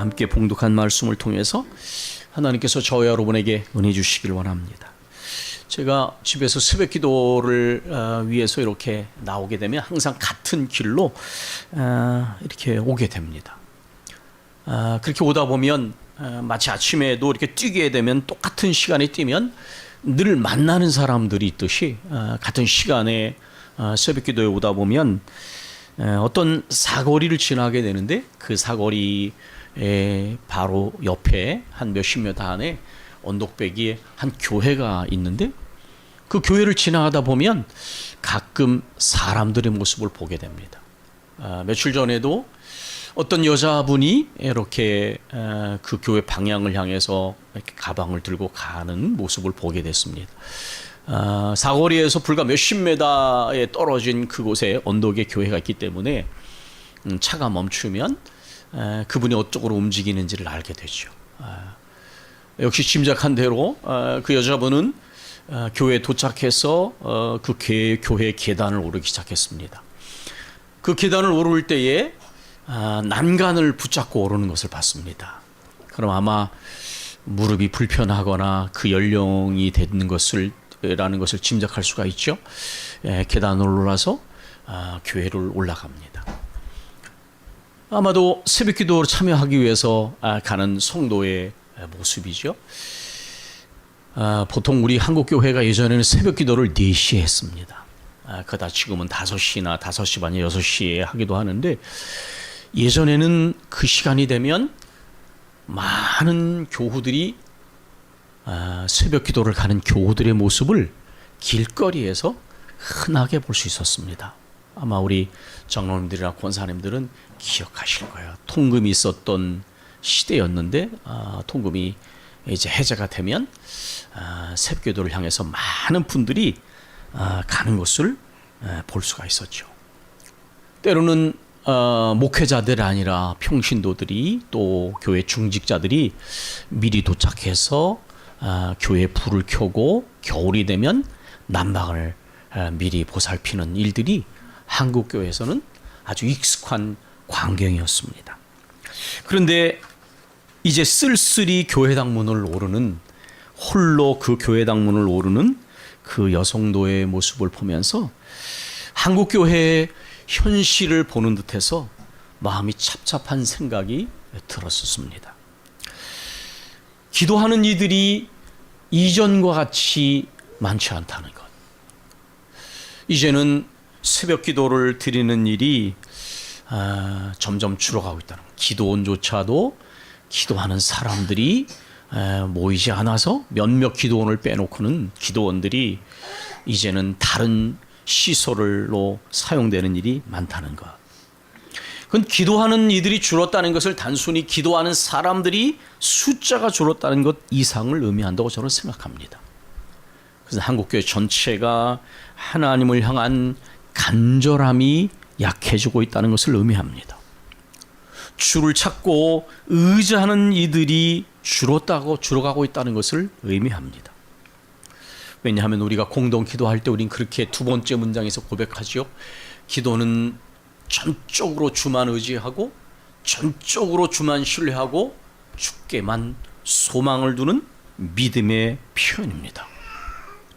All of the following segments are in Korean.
함께 봉독한 말씀을 통해서 하나님께서 저와 여러분에게 은혜 주시길 원합니다. 제가 집에서 새벽 기도를 위해서 이렇게 나오게 되면 항상 같은 길로 이렇게 오게 됩니다. 그렇게 오다 보면 마치 아침에도 이렇게 뛰게 되면 똑같은 시간에 뛰면 늘 만나는 사람들이 있듯이 같은 시간에 새벽 기도에 오다 보면 어떤 사거리를 지나게 되는데 그 사거리에 바로 옆에 한 몇십 미터 안에 언덕배기에 한 교회가 있는데 그 교회를 지나가다 보면 가끔 사람들의 모습을 보게 됩니다. 며칠 전에도 어떤 여자분이 이렇게 그 교회 방향을 향해서 이렇게 가방을 들고 가는 모습을 보게 됐습니다. 사거리에서 불과 몇십 미터에 떨어진 그곳에 언덕에 교회가 있기 때문에 차가 멈추면 그분이 어쪽으로 움직이는지를 알게 되죠. 역시 짐작한 대로 그 여자분은 교회에 도착해서 그 교회 계단을 오르기 시작했습니다. 그 계단을 오를 때에 난간을 붙잡고 오르는 것을 봤습니다. 그럼 아마 무릎이 불편하거나 그 연령이 되는 라는 것을 짐작할 수가 있죠. 계단을 올라서 교회를 올라갑니다. 아마도 새벽 기도를 참여하기 위해서 가는 성도의 모습이죠. 보통 우리 한국교회가 예전에는 새벽 기도를 4시에 했습니다. 그다 지금은 5시나 5시 반에 6시에 하기도 하는데 예전에는 그 시간이 되면 많은 교우들이 새벽 기도를 가는 교우들의 모습을 길거리에서 흔하게 볼 수 있었습니다. 아마 우리 장로님들이나 권사님들은 기억하실 거예요. 통금이 있었던 시대였는데 통금이 이제 해제가 되면 새벽 기도를 향해서 많은 분들이 가는 것을 볼 수가 있었죠. 때로는 목회자들 아니라 평신도들이 또 교회 중직자들이 미리 도착해서 교회에 불을 켜고 겨울이 되면 난방을 미리 보살피는 일들이 한국 교회에서는 아주 익숙한 광경이었습니다. 그런데 이제 쓸쓸히 교회당 문을 오르는 홀로 그 교회당 문을 오르는 그 여성도의 모습을 보면서 한국 교회의 현실을 보는 듯해서 마음이 찹찹한 생각이 들었었습니다. 기도하는 이들이 이전과 같이 많지 않다는 것. 이제는 새벽 기도를 드리는 일이 점점 줄어가고 있다는 것. 기도원조차도 기도하는 사람들이 모이지 않아서 몇몇 기도원을 빼놓고는 기도원들이 이제는 다른 시설로 사용되는 일이 많다는 것. 그건 기도하는 이들이 줄었다는 것을 단순히 기도하는 사람들이 숫자가 줄었다는 것 이상을 의미한다고 저는 생각합니다. 그래서 한국교회 전체가 하나님을 향한 간절함이 약해지고 있다는 것을 의미합니다. 주를 찾고 의지하는 이들이 줄어가고 있다는 것을 의미합니다. 왜냐하면 우리가 공동 기도할 때 우린 그렇게 두 번째 문장에서 고백하지요. 기도는 전적으로 주만 의지하고 전적으로 주만 신뢰하고 주께만 소망을 두는 믿음의 표현입니다.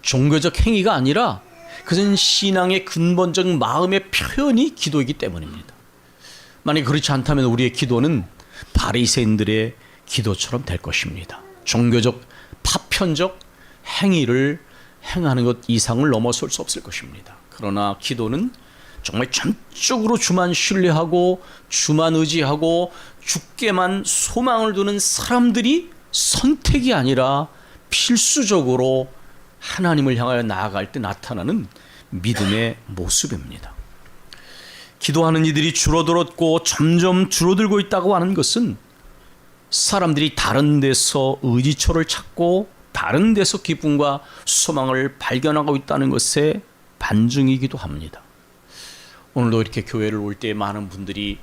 종교적 행위가 아니라 그것은 신앙의 근본적 마음의 표현이 기도이기 때문입니다. 만약 그렇지 않다면 우리의 기도는 바리새인들의 기도처럼 될 것입니다. 종교적 파편적 행위를 행하는 것 이상을 넘어설 수 없을 것입니다. 그러나 기도는 정말 전적으로 주만 신뢰하고 주만 의지하고 주께만 소망을 두는 사람들이 선택이 아니라 필수적으로 하나님을 향하여 나아갈 때 나타나는 믿음의 모습입니다. 기도하는 이들이 줄어들었고 점점 줄어들고 있다고 하는 것은 사람들이 다른 데서 의지처를 찾고 다른 데서 기쁨과 소망을 발견하고 있다는 것의 반증이기도 합니다. 오늘도 이렇게 교회를 올 때 많은 분들이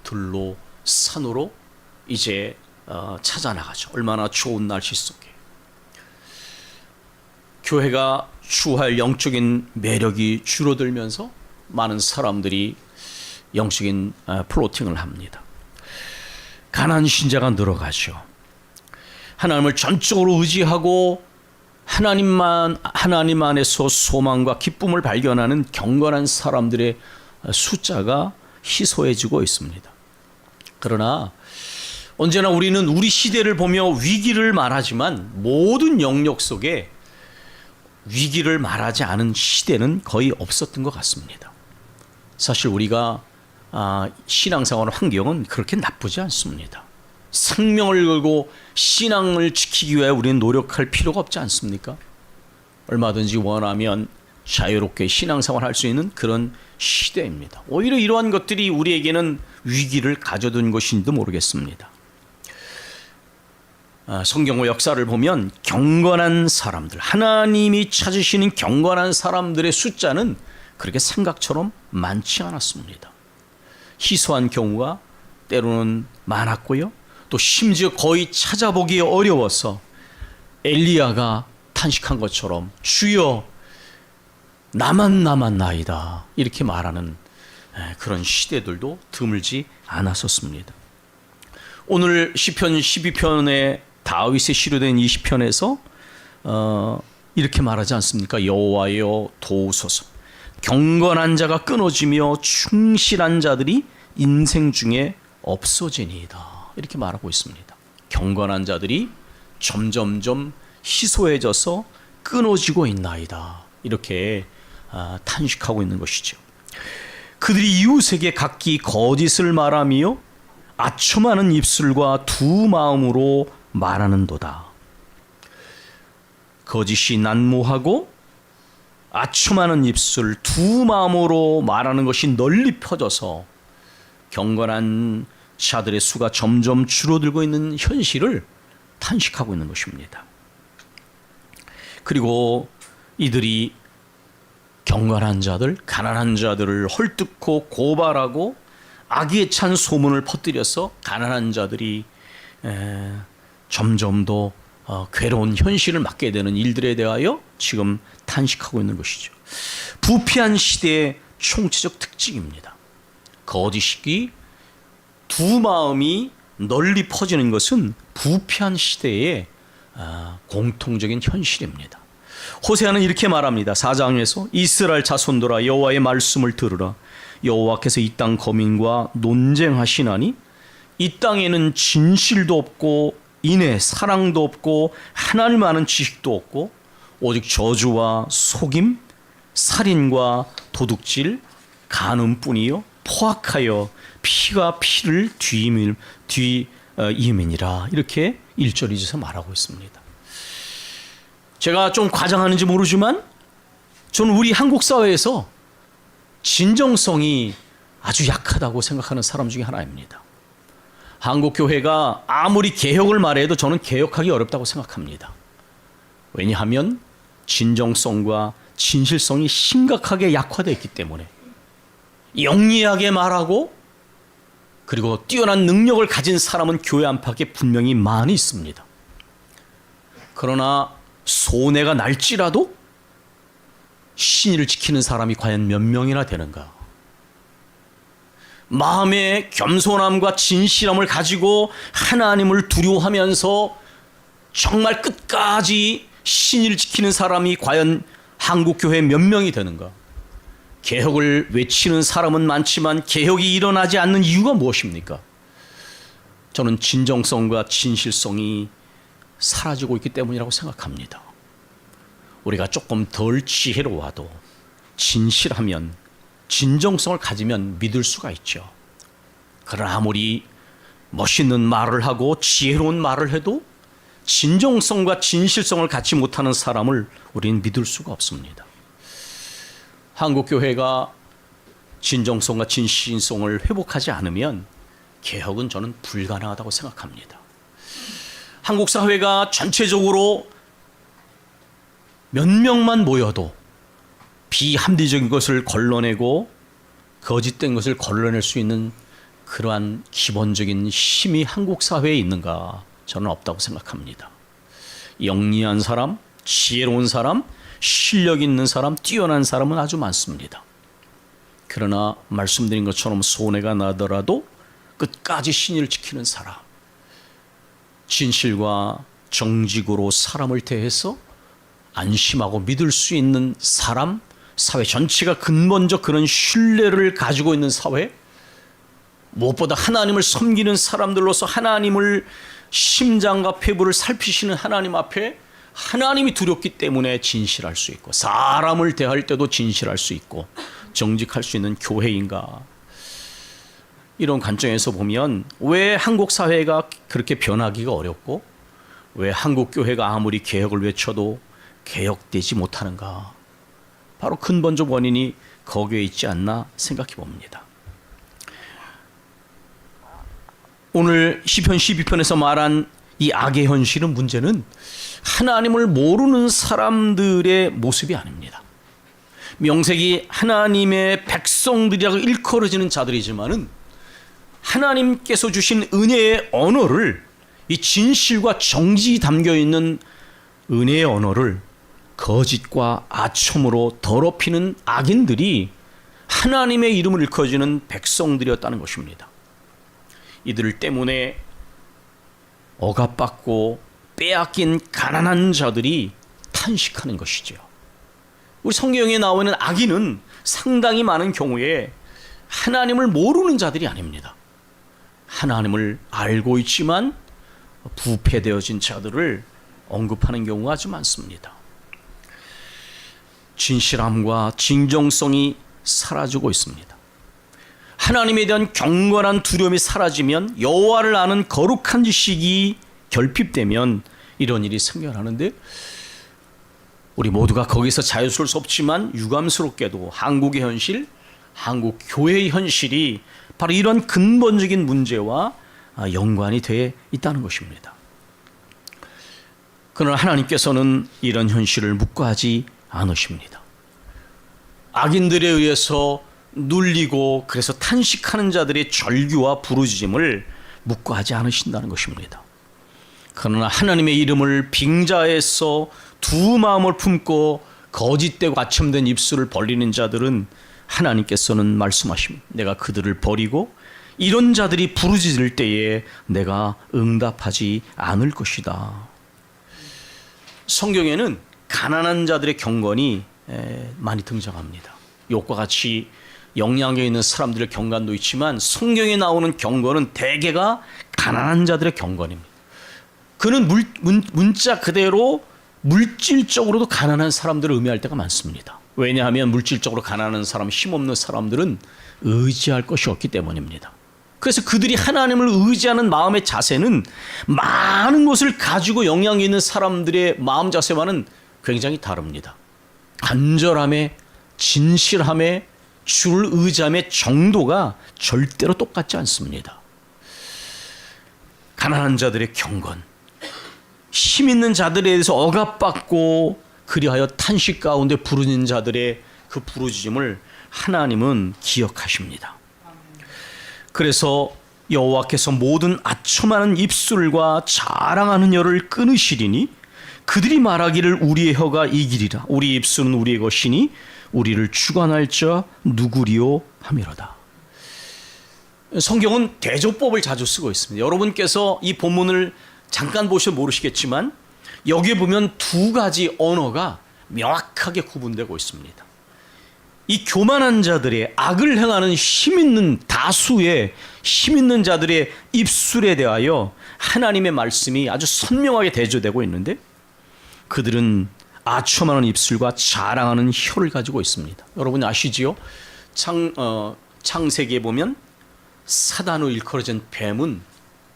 들로 산으로 이제 찾아나가죠. 얼마나 좋은 날씨 속에. 교회가 추구할 영적인 매력이 줄어들면서 많은 사람들이 영적인 플로팅을 합니다. 가난한 신자가 늘어가죠. 하나님을 전적으로 의지하고 하나님 안에서 소망과 기쁨을 발견하는 경건한 사람들의 숫자가 희소해지고 있습니다. 그러나 언제나 우리는 우리 시대를 보며 위기를 말하지만 모든 영역 속에 위기를 말하지 않은 시대는 거의 없었던 것 같습니다. 사실 우리가 신앙생활 환경은 그렇게 나쁘지 않습니다. 생명을 걸고 신앙을 지키기 위해 우리는 노력할 필요가 없지 않습니까? 얼마든지 원하면 자유롭게 신앙생활 할 수 있는 그런 시대입니다. 오히려 이러한 것들이 우리에게는 위기를 가져둔 것인지도 모르겠습니다. 성경의 역사를 보면 경건한 사람들, 하나님이 찾으시는 경건한 사람들의 숫자는 그렇게 생각처럼 많지 않았습니다. 희소한 경우가 때로는 많았고요. 또 심지어 거의 찾아보기 어려워서 엘리야가 탄식한 것처럼 주여 나만 남았나이다 이렇게 말하는 그런 시대들도 드물지 않았었습니다. 오늘 시편 12편에 다윗의 시로 된 이 시편에서 이렇게 말하지 않습니까? 여호와여 도우소서. 경건한 자가 끊어지며 충실한 자들이 인생 중에 없어지니이다. 이렇게 말하고 있습니다. 경건한 자들이 점점점 희소해져서 끊어지고 있나이다. 이렇게 탄식하고 있는 것이죠. 그들이 이웃에게 각기 거짓을 말하며 아첨하는 입술과 두 마음으로 말하는도다. 거짓이 난무하고 아첨하는 입술 두 마음으로 말하는 것이 널리 퍼져서 경건한 자들의 수가 점점 줄어들고 있는 현실을 탄식하고 있는 것입니다. 그리고 이들이 경건한 자들, 가난한 자들을 헐뜯고 고발하고 악에 찬 소문을 퍼뜨려서 가난한 자들이 점점 더 괴로운 현실을 맞게 되는 일들에 대하여 지금 탄식하고 있는 것이죠. 부패한 시대의 총체적 특징입니다. 거짓이 두 마음이 널리 퍼지는 것은 부패한 시대의 공통적인 현실입니다. 호세아는 이렇게 말합니다. 4장에서 이스라엘 자손들아 여호와의 말씀을 들으라. 여호와께서 이 땅 거민과 논쟁하시나니 이 땅에는 진실도 없고 인애 사랑도 없고 하나님 아는 지식도 없고 오직 저주와 속임 살인과 도둑질 간음뿐이요 포악하여 피가 피를 뒤이민이라. 이렇게 1절 2절에서 말하고 있습니다. 제가 좀 과장하는지 모르지만 저는 우리 한국 사회에서 진정성이 아주 약하다고 생각하는 사람 중에 하나입니다. 한국 교회가 아무리 개혁을 말해도 저는 개혁하기 어렵다고 생각합니다. 왜냐하면 진정성과 진실성이 심각하게 약화되어 있기 때문에 영리하게 말하고 그리고 뛰어난 능력을 가진 사람은 교회 안팎에 분명히 많이 있습니다. 그러나 손해가 날지라도 신의를 지키는 사람이 과연 몇 명이나 되는가? 마음의 겸손함과 진실함을 가지고 하나님을 두려워하면서 정말 끝까지 신의를 지키는 사람이 과연 한국교회 몇 명이 되는가? 개혁을 외치는 사람은 많지만 개혁이 일어나지 않는 이유가 무엇입니까? 저는 진정성과 진실성이 사라지고 있기 때문이라고 생각합니다. 우리가 조금 덜 지혜로워도 진실하면 진정성을 가지면 믿을 수가 있죠. 그러나 아무리 멋있는 말을 하고 지혜로운 말을 해도 진정성과 진실성을 갖지 못하는 사람을 우리는 믿을 수가 없습니다. 한국교회가 진정성과 진실성을 회복하지 않으면 개혁은 저는 불가능하다고 생각합니다. 한국 사회가 전체적으로 몇 명만 모여도 비합리적인 것을 걸러내고 거짓된 것을 걸러낼 수 있는 그러한 기본적인 힘이 한국 사회에 있는가? 저는 없다고 생각합니다. 영리한 사람, 지혜로운 사람, 실력 있는 사람, 뛰어난 사람은 아주 많습니다. 그러나 말씀드린 것처럼 손해가 나더라도 끝까지 신의를 지키는 사람, 진실과 정직으로 사람을 대해서 안심하고 믿을 수 있는 사람, 사회 전체가 근본적 그런 신뢰를 가지고 있는 사회, 무엇보다 하나님을 섬기는 사람들로서 하나님을 심장과 폐부를 살피시는 하나님 앞에 하나님이 두렵기 때문에 진실할 수 있고, 사람을 대할 때도 진실할 수 있고 정직할 수 있는 교회인가. 이런 관점에서 보면 왜 한국 사회가 그렇게 변하기가 어렵고, 왜 한국 교회가 아무리 개혁을 외쳐도 개혁되지 못하는가. 바로 근본적 원인이 거기에 있지 않나 생각해 봅니다. 오늘 시편 12편에서 말한 이 악의 현실은, 문제는 하나님을 모르는 사람들의 모습이 아닙니다. 명색이 하나님의 백성들이라고 일컬어지는 자들이지만은 하나님께서 주신 은혜의 언어를, 이 진실과 정직이 담겨 있는 은혜의 언어를 거짓과 아첨으로 더럽히는 악인들이 하나님의 이름을 일컬어지는 백성들이었다는 것입니다. 이들 때문에 억압받고 빼앗긴 가난한 자들이 탄식하는 것이죠. 우리 성경에 나오는 악인은 상당히 많은 경우에 하나님을 모르는 자들이 아닙니다. 하나님을 알고 있지만 부패되어진 자들을 언급하는 경우가 아주 많습니다. 진실함과 진정성이 사라지고 있습니다. 하나님에 대한 경건한 두려움이 사라지면, 여호와를 아는 거룩한 지식이 결핍되면 이런 일이 생겨나는데, 우리 모두가 거기서 자유스러울 수 없지만 유감스럽게도 한국의 현실, 한국 교회의 현실이 바로 이런 근본적인 문제와 연관이 되어 있다는 것입니다. 그러나 하나님께서는 이런 현실을 묵과하지 않으십니다. 악인들에 의해서 눌리고 그래서 탄식하는 자들의 절규와 부르짖음을 묵과하지 않으신다는 것입니다. 그러나 하나님의 이름을 빙자해서 두 마음을 품고 거짓되고 아첨된 입술을 벌리는 자들은 하나님께서는 말씀하십니다. 내가 그들을 버리고 이런 자들이 부르짖을 때에 내가 응답하지 않을 것이다. 성경에는 가난한 자들의 경건이 많이 등장합니다. 욕과 같이 영향력 있는 사람들의 경건도 있지만 성경에 나오는 경건은 대개가 가난한 자들의 경건입니다. 그는 문자 그대로 물질적으로도 가난한 사람들을 의미할 때가 많습니다. 왜냐하면 물질적으로 가난한 사람, 힘없는 사람들은 의지할 것이 없기 때문입니다. 그래서 그들이 하나님을 의지하는 마음의 자세는 많은 것을 가지고 영향이 있는 사람들의 마음 자세와는 굉장히 다릅니다. 간절함에, 진실함에, 주를 의지함의 정도가 절대로 똑같지 않습니다. 가난한 자들의 경건, 힘 있는 자들에 대해서 억압받고 그리하여 탄식 가운데 부르짖는 자들의 그 부르짖음을 하나님은 기억하십니다. 그래서 여호와께서 모든 아첨하는 입술과 자랑하는 혀를 끊으시리니 그들이 말하기를 우리의 혀가 이기리라. 우리 입술은 우리의 것이니 우리를 주관할 자 누구리요 하미로다. 성경은 대조법을 자주 쓰고 있습니다. 여러분께서 이 본문을 잠깐 보셔도 모르시겠지만 여기에 보면 두 가지 언어가 명확하게 구분되고 있습니다. 이 교만한 자들의, 악을 행하는 힘있는 다수의 힘있는 자들의 입술에 대하여 하나님의 말씀이 아주 선명하게 대조되고 있는데, 그들은 아첨하는 입술과 자랑하는 혀를 가지고 있습니다. 여러분 아시지요? 창세기에 보면 사단으로 일컬어진 뱀은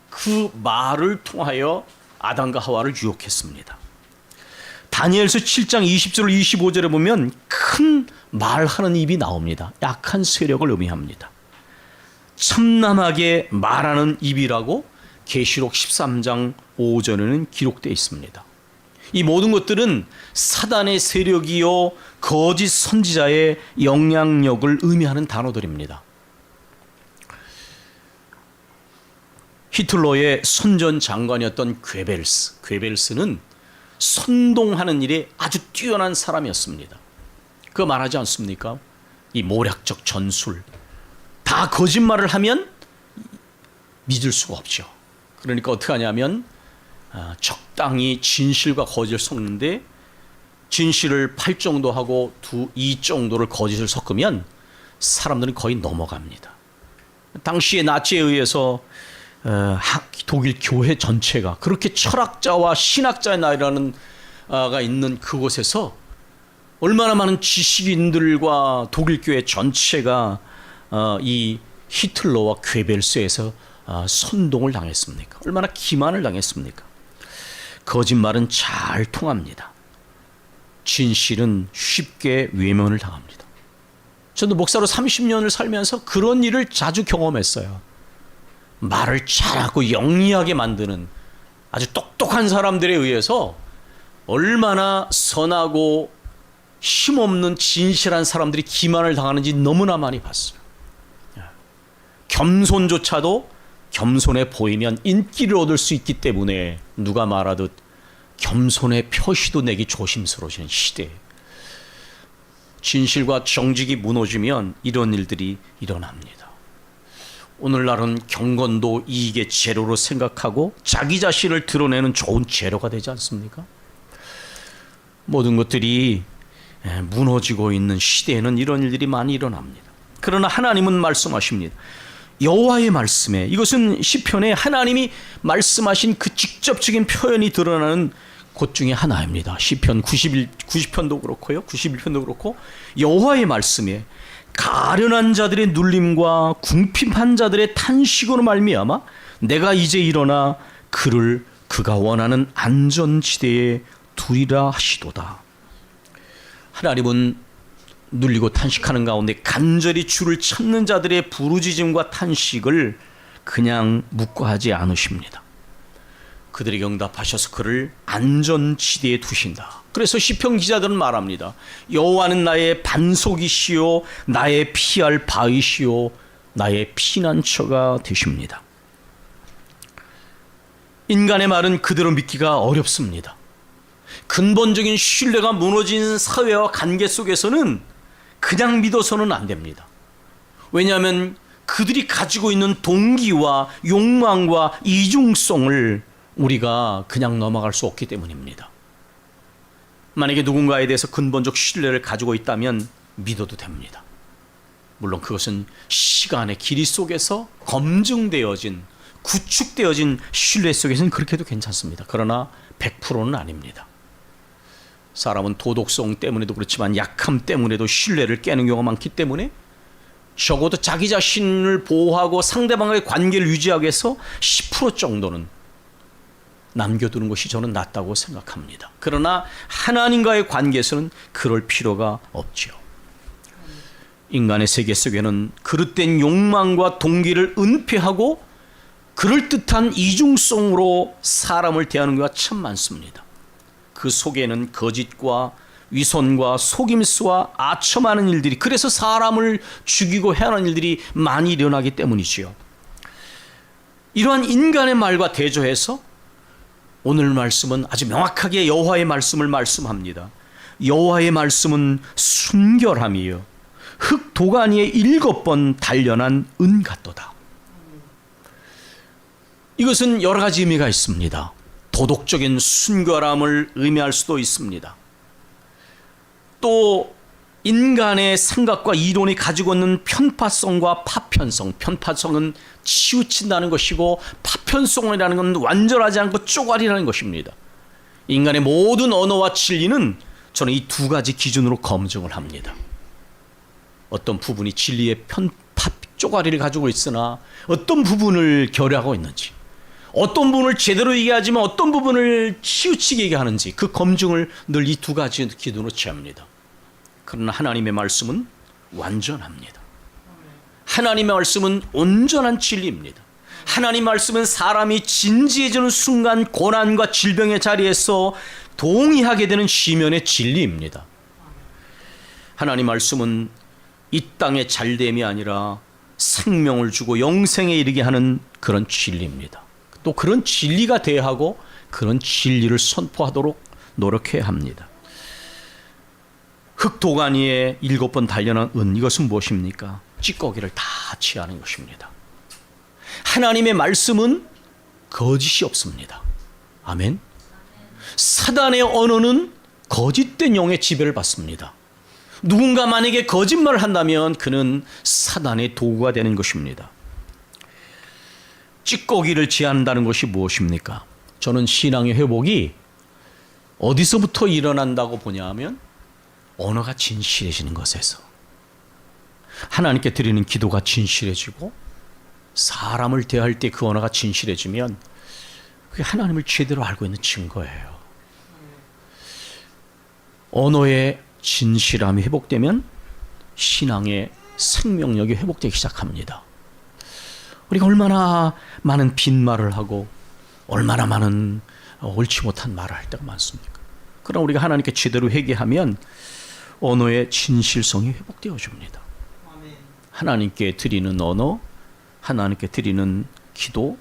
그 말을 통하여 아담과 하와를 유혹했습니다. 다니엘서 7장 20절 25절에 보면 큰 말하는 입이 나옵니다. 약한 세력을 의미합니다. 첨남하게 말하는 입이라고 계시록 13장 5절에는 기록되어 있습니다. 이 모든 것들은 사단의 세력이요 거짓 선지자의 영향력을 의미하는 단어들입니다. 히틀러의 선전 장관이었던 괴벨스는 선동하는 일에 아주 뛰어난 사람이었습니다. 그거 말하지 않습니까? 이 모략적 전술, 다 거짓말을 하면 믿을 수가 없죠. 그러니까 어떻게 하냐면 적당히 진실과 거짓을 섞는데 진실을 8 정도 하고 2 정도를 거짓을 섞으면 사람들은 거의 넘어갑니다. 당시에 나치에 의해서 독일 교회 전체가 그렇게 철학자와 신학자의 나라는 가 있는 그곳에서 얼마나 많은 지식인들과 독일 교회 전체가 이 히틀러와 괴벨스에서 선동을 당했습니까? 얼마나 기만을 당했습니까? 거짓말은 잘 통합니다. 진실은 쉽게 외면을 당합니다. 저도 목사로 30년을 살면서 그런 일을 자주 경험했어요. 말을 잘하고 영리하게 만드는 아주 똑똑한 사람들에 의해서 얼마나 선하고 힘없는 진실한 사람들이 기만을 당하는지 너무나 많이 봤어요. 겸손조차도 겸손해 보이면 인기를 얻을 수 있기 때문에 누가 말하듯 겸손의 표시도 내기 조심스러워지는 시대에 진실과 정직이 무너지면 이런 일들이 일어납니다. 오늘날은 경건도 이익의 재료로 생각하고 자기 자신을 드러내는 좋은 재료가 되지 않습니까? 모든 것들이 무너지고 있는 시대에는 이런 일들이 많이 일어납니다. 그러나 하나님은 말씀하십니다. 여호와의 말씀에, 이것은 시편에 하나님이 말씀하신 그 직접적인 표현이 드러나는 곳 중에 하나입니다. 시편 90편도 그렇고요, 91편도 그렇고 여호와의 말씀에 가련한 자들의 눌림과 궁핍한 자들의 탄식으로 말미암아 내가 이제 일어나 그를 그가 원하는 안전지대에 두리라 하시도다. 하나님은 눌리고 탄식하는 가운데 간절히 주를 찾는 자들의 부르짖음과 탄식을 그냥 묵과하지 않으십니다. 그들에게 응답하셔서 그를 안전지대에 두신다. 그래서 시편 기자들은 말합니다. 여호와는 나의 반석이시요 나의 피할 바위시요 나의 피난처가 되십니다. 인간의 말은 그대로 믿기가 어렵습니다. 근본적인 신뢰가 무너진 사회와 관계 속에서는 그냥 믿어서는 안 됩니다. 왜냐하면 그들이 가지고 있는 동기와 욕망과 이중성을 우리가 그냥 넘어갈 수 없기 때문입니다. 만약에 누군가에 대해서 근본적 신뢰를 가지고 있다면 믿어도 됩니다. 물론 그것은 시간의 길이 속에서 검증되어진, 구축되어진 신뢰 속에서는 그렇게 해도 괜찮습니다. 그러나 100%는 아닙니다. 사람은 도덕성 때문에도 그렇지만 약함 때문에도 신뢰를 깨는 경우가 많기 때문에 적어도 자기 자신을 보호하고 상대방과의 관계를 유지하기 위해서 10% 정도는 남겨두는 것이 저는 낫다고 생각합니다. 그러나 하나님과의 관계에서는 그럴 필요가 없죠. 인간의 세계 속에는 그릇된 욕망과 동기를 은폐하고 그럴듯한 이중성으로 사람을 대하는 경우가 참 많습니다. 그 속에는 거짓과 위선과 속임수와 아첨하는 일들이, 그래서 사람을 죽이고 해하는 일들이 많이 일어나기 때문이지요. 이러한 인간의 말과 대조해서 오늘 말씀은 아주 명확하게 여호와의 말씀을 말씀합니다. 여호와의 말씀은 순결함이요 흙 도가니에 7번 단련한 은 같도다. 이것은 여러 가지 의미가 있습니다. 도덕적인 순결함을 의미할 수도 있습니다. 또 인간의 생각과 이론이 가지고 있는 편파성과 파편성, 편파성은 치우친다는 것이고 파편성이라는 건 완전하지 않고 쪼가리라는 것입니다. 인간의 모든 언어와 진리는 저는 이 두 가지 기준으로 검증을 합니다. 어떤 부분이 진리의 쪼가리를 가지고 있으나 어떤 부분을 결여하고 있는지, 어떤 부분을 제대로 얘기하지만 어떤 부분을 치우치게 얘기하는지, 그 검증을 늘 이 두 가지 기준으로 취합니다. 그러나 하나님의 말씀은 완전합니다. 하나님의 말씀은 온전한 진리입니다. 하나님의 말씀은 사람이 진지해지는 순간 고난과 질병의 자리에서 동의하게 되는 시면의 진리입니다. 하나님 말씀은 이 땅의 잘됨이 아니라 생명을 주고 영생에 이르게 하는 그런 진리입니다. 또 그런 진리가 대하고 그런 진리를 선포하도록 노력해야 합니다. 흙도가니에 7번 단련한 은, 이것은 무엇입니까? 찌꺼기를 다 취하는 것입니다. 하나님의 말씀은 거짓이 없습니다. 아멘. 사단의 언어는 거짓된 영의 지배를 받습니다. 누군가 만약에 거짓말을 한다면 그는 사단의 도구가 되는 것입니다. 찌꺼기를 제한한다는 것이 무엇입니까? 저는 신앙의 회복이 어디서부터 일어난다고 보냐 하면 언어가 진실해지는 것에서, 하나님께 드리는 기도가 진실해지고 사람을 대할 때 그 언어가 진실해지면 그게 하나님을 제대로 알고 있는 증거예요. 언어의 진실함이 회복되면 신앙의 생명력이 회복되기 시작합니다. 우리가 얼마나 많은 빈말을 하고 얼마나 많은 옳지 못한 말을 할 때가 많습니까? 그러나 우리가 하나님께 제대로 회개하면 언어의 진실성이 회복되어 줍니다. 하나님께 드리는 언어, 하나님께 드리는 기도,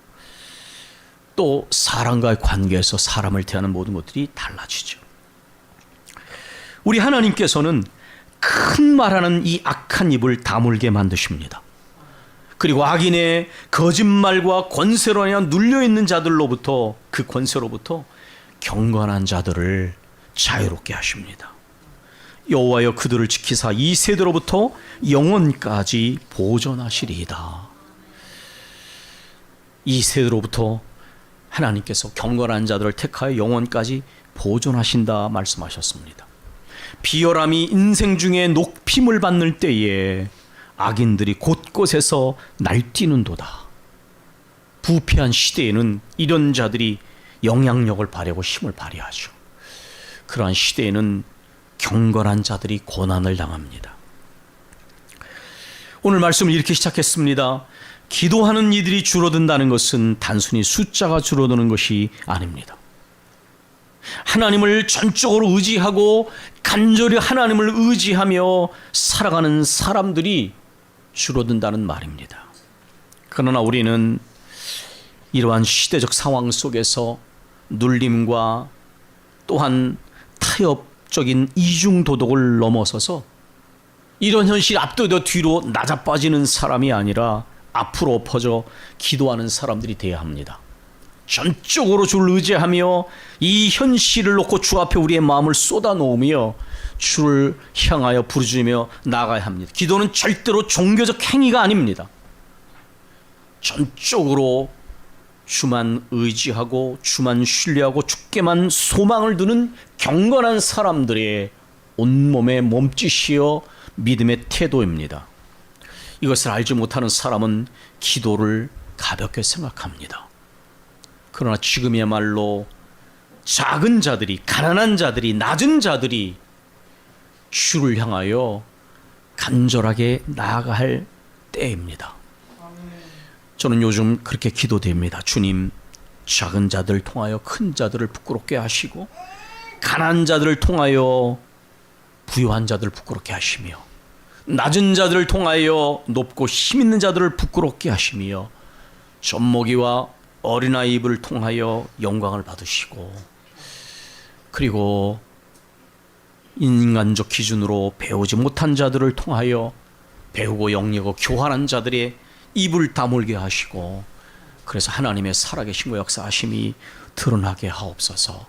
또 사람과의 관계에서 사람을 대하는 모든 것들이 달라지죠. 우리 하나님께서는 큰 말하는 이 악한 입을 다물게 만드십니다. 그리고 악인의 거짓말과 권세로 인한 눌려있는 자들로부터, 그 권세로부터 경건한 자들을 자유롭게 하십니다. 여호와여 그들을 지키사 이 세대로부터 영원까지 보존하시리이다. 이 세대로부터 하나님께서 경건한 자들을 택하여 영원까지 보존하신다 말씀하셨습니다. 비열함이 인생 중에 높임을 받는 때에 악인들이 곳곳에서 날뛰는도다. 부패한 시대에는 이런 자들이 영향력을 발휘하고 힘을 발휘하죠. 그러한 시대에는 경건한 자들이 고난을 당합니다. 오늘 말씀을 이렇게 시작했습니다. 기도하는 이들이 줄어든다는 것은 단순히 숫자가 줄어드는 것이 아닙니다. 하나님을 전적으로 의지하고 간절히 하나님을 의지하며 살아가는 사람들이 줄어든다는 말입니다. 그러나 우리는 이러한 시대적 상황 속에서 눌림과 또한 타협적인 이중도덕을 넘어서서 이런 현실 앞도더 뒤로 낮아빠지는 사람이 아니라 앞으로 퍼져 기도하는 사람들이 되어야 합니다. 전적으로 주를 의지하며 이 현실을 놓고 주 앞에 우리의 마음을 쏟아놓으며 주를 향하여 부르짖으며 나아가야 합니다. 기도는 절대로 종교적 행위가 아닙니다. 전적으로 주만 의지하고 주만 신뢰하고 주께만 소망을 두는 경건한 사람들의 온몸의 몸짓이여 믿음의 태도입니다. 이것을 알지 못하는 사람은 기도를 가볍게 생각합니다. 그러나 지금이야말로 작은 자들이, 가난한 자들이, 낮은 자들이 주를 향하여 간절하게 나아가야 할 때입니다. 저는 요즘 그렇게 기도됩니다. 주님, 작은 자들을 통하여 큰 자들을 부끄럽게 하시고 가난한 자들을 통하여 부유한 자들을 부끄럽게 하시며 낮은 자들을 통하여 높고 힘 있는 자들을 부끄럽게 하시며 젖먹이와 어린아이 입을 통하여 영광을 받으시고, 그리고 인간적 기준으로 배우지 못한 자들을 통하여 배우고 영리하고 교활한 자들의 입을 다물게 하시고, 그래서 하나님의 살아계신 역사하심이 드러나게 하옵소서.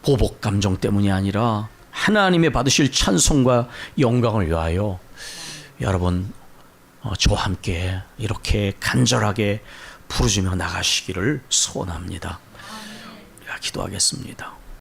보복 감정 때문이 아니라 하나님의 받으실 찬송과 영광을 위하여 여러분 저와 함께 이렇게 간절하게 부르짖며 나가시기를 소원합니다. 우리가 기도하겠습니다.